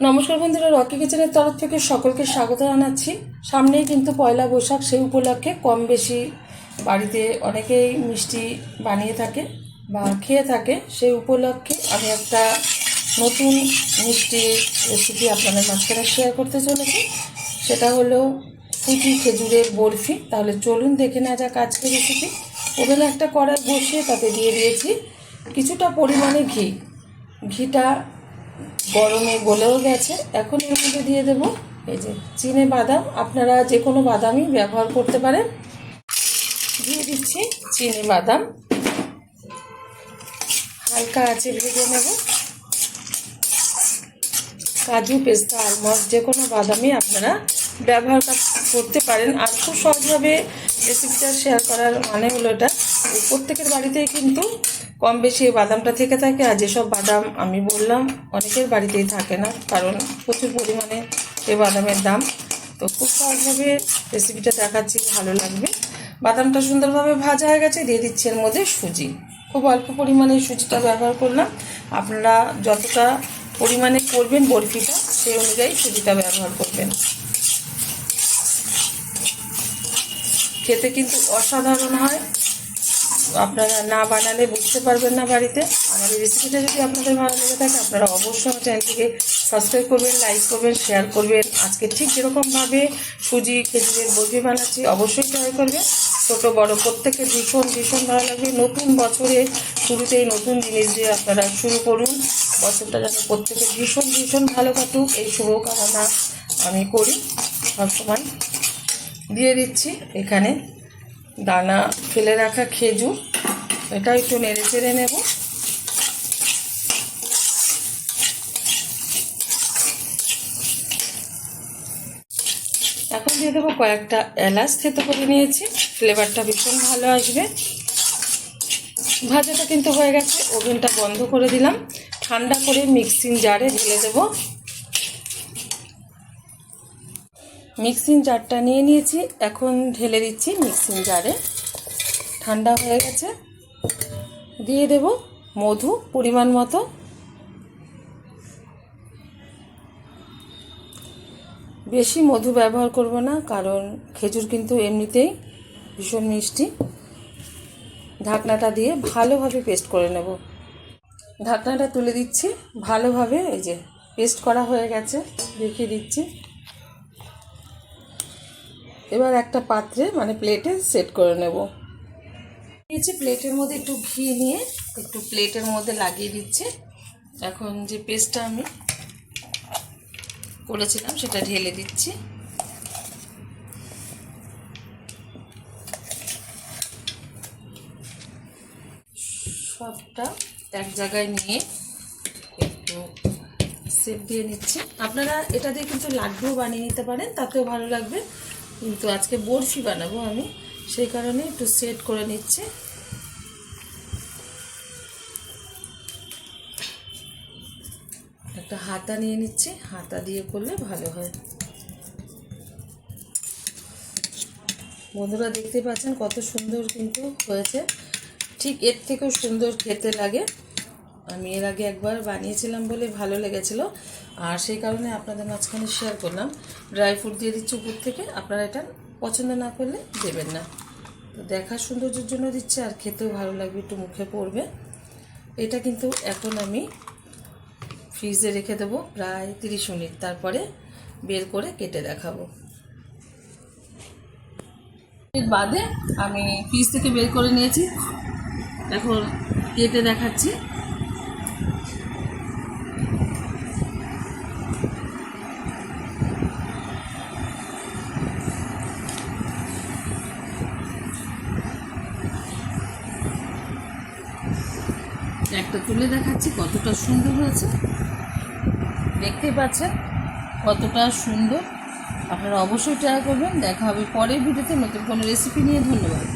নমস্কার বন্ধুরা, রকি কিচেনের তরফ থেকে সকলকে স্বাগত জানাচ্ছি। সামনেই কিন্তু পয়লা বৈশাখ, সেই উপলক্ষে কম বেশি বাড়িতে অনেকেই মিষ্টি বানিয়ে থাকে বা খেয়ে থাকে। সেই উপলক্ষে আমি একটা নতুন মিষ্টি রেসিপি আপনাদের মাঝখানে শেয়ার করতে চলেছি। সেটা হলো সুজি খেজুরের বরফি। তাহলে চলুন দেখে নেওয়া যাক আজকের রেসিপি। ওভেনে একটা কড়াই বসিয়ে তাতে দিয়ে দিয়েছি কিছুটা পরিমাণে ঘি। ঘিটা গরমে গলেও গেছে। এখন এর মধ্যে দিয়ে দেবো এই যে চিনে বাদাম। আপনারা যে কোনো বাদামই ব্যবহার করতে পারেন। দিয়ে দিচ্ছি চিনে বাদাম, হালকা আছে ভেজে নেব। কাজু, পেস্তা, আলমন্ড যে কোনো বাদামই আপনারা ব্যবহার করতে পারেন। আর খুব সহজভাবে রেসিপিটা শেয়ার করার মানে হলো এটা প্রত্যেকের বাড়িতেই কিন্তু কম বেশি এই বাদামটা থেকে থাকে। আর যেসব বাদাম আমি বললাম অনেকের বাড়িতেই থাকে না, কারণ প্রচুর পরিমাণে এই বাদামের দাম। তো খুব সহজভাবে রেসিপিটা দেখাচ্ছি, ভালো লাগবে। বাদামটা সুন্দরভাবে ভাজা হয়ে গেছে। দিয়ে দিচ্ছি এর মধ্যে সুজি। খুব অল্প পরিমাণে সুজিটা ব্যবহার করলাম। আপনারা যতটা পরিমাণে করবেন বরফিটা, সেই অনুযায়ী সুজিটা ব্যবহার করবেন। খেতে কিন্তু অসাধারণ হয়। আপনারা না বানালে বুঝতে পারবেন না বাড়িতে। আমার এই রেসিপিটা যদি আপনাদের ভালো লেগে থাকে, আপনারা অবশ্যই আমার চ্যানেলটিকে সাবস্ক্রাইব করবেন, লাইক করবেন, শেয়ার করবেন। আজকে ঠিক যেরকমভাবে সুজি খেজুরের বরফি বানাচ্ছি, অবশ্যই ট্রাই করবেন। ছোটো বড় প্রত্যেকের ভীষণ ভীষণ ভালো লাগবে। নতুন বছরে শুরুতেই নতুন জিনিস দিয়ে আপনারা শুরু করুন। বছরটা যেন প্রত্যেকের ভীষণ ভীষণ ভালো কাটুক, এই শুভকামনা আমি করি সবসময়। দিয়ে দিচ্ছি এখানে দানা ফেলে রাখা খেজুর। এটা একটু নেড়ে চেড়ে নেব। এখন দিয়ে দেবো কয়েকটা এলাচ থেতো করে নিয়েছি, ফ্লেভারটা ভীষণ ভালো আসবে। ভাজাটা কিন্তু হয়ে গেছে। ওভেনটা বন্ধ করে দিলাম। ঠান্ডা করে মিক্সিং জারে ঢেলে দেব। মিক্সিং জারটা নিয়ে নিয়েছি, এখন ঢেলে দিচ্ছি মিক্সিং জারে। ঠান্ডা হয়ে গেছে। দিয়ে দেব মধু পরিমাণ মতো। বেশি মধু ব্যবহার করব না, কারণ খেজুর কিন্তু এমনিতেই ভীষণ মিষ্টি। ঢাকনাটা দিয়ে ভালোভাবে পেস্ট করে নেব। ঢাকনাটা তুলে দিচ্ছি। ভালোভাবে এই যে পেস্ট করা হয়ে গেছে, দেখিয়ে দিচ্ছি। এবার একটা পাত্রে মানে প্লেটে সেট করে নেব। নিয়েছি প্লেটের মধ্যে একটু ঘি নিয়ে একটু প্লেটের মধ্যে লাগিয়ে দিচ্ছি। এখন যে পেস্টটা আমি করেছিলাম সেটা ঢেলে দিচ্ছি। সবটা এক জায়গায় নিয়ে একটু সেপ দিয়ে নিচ্ছি। আপনারা এটা দিয়ে কিন্তু লাড্ডুও বানিয়ে নিতে পারেন, তাতেও ভালো লাগবে। কিন্তু আজকে বরফি বানাবো আমি, সেই কারণে একটু সেট করে নিচ্ছি। একটা হাতা নিয়ে নিচ্ছি, হাতা দিয়ে করলে ভালো হয়। বন্ধুরা দেখতে পাচ্ছেন কত সুন্দর কিন্তু হয়েছে। ঠিক এর থেকেও সুন্দর খেতে লাগে। আমি এর আগে একবার বানিয়েছিলাম বলে ভালো লেগেছিল, আর সেই কারণে আপনাদের মাঝখানে শেয়ার করলাম। ড্রাই ফ্রুট দিয়ে দিচ্ছি উপর থেকে, আপনারা এটা পছন্দ না করলে দেবেন না। তো দেখার সৌন্দর্যের জন্য দিচ্ছি, আর খেতেও ভালো লাগবে, একটু মুখে পড়বে। এটা কিন্তু এখন আমি ফ্রিজে রেখে দেবো প্রায় 30 মিনিট, তারপরে বের করে কেটে দেখাবো। এর বাদে আমি ফ্রিজ থেকে বের করে নিয়েছি, এখন কেটে দেখাচ্ছি। একটা তুলে দেখাচ্ছি কতটা সুন্দর হয়েছে। দেখতেই পাচ্ছেন কতটা সুন্দর। আপনারা অবশ্যই ট্রাই করবেন। দেখা হবে পরের ভিডিওতে নতুন কোনো রেসিপি নিয়ে। ধন্যবাদ।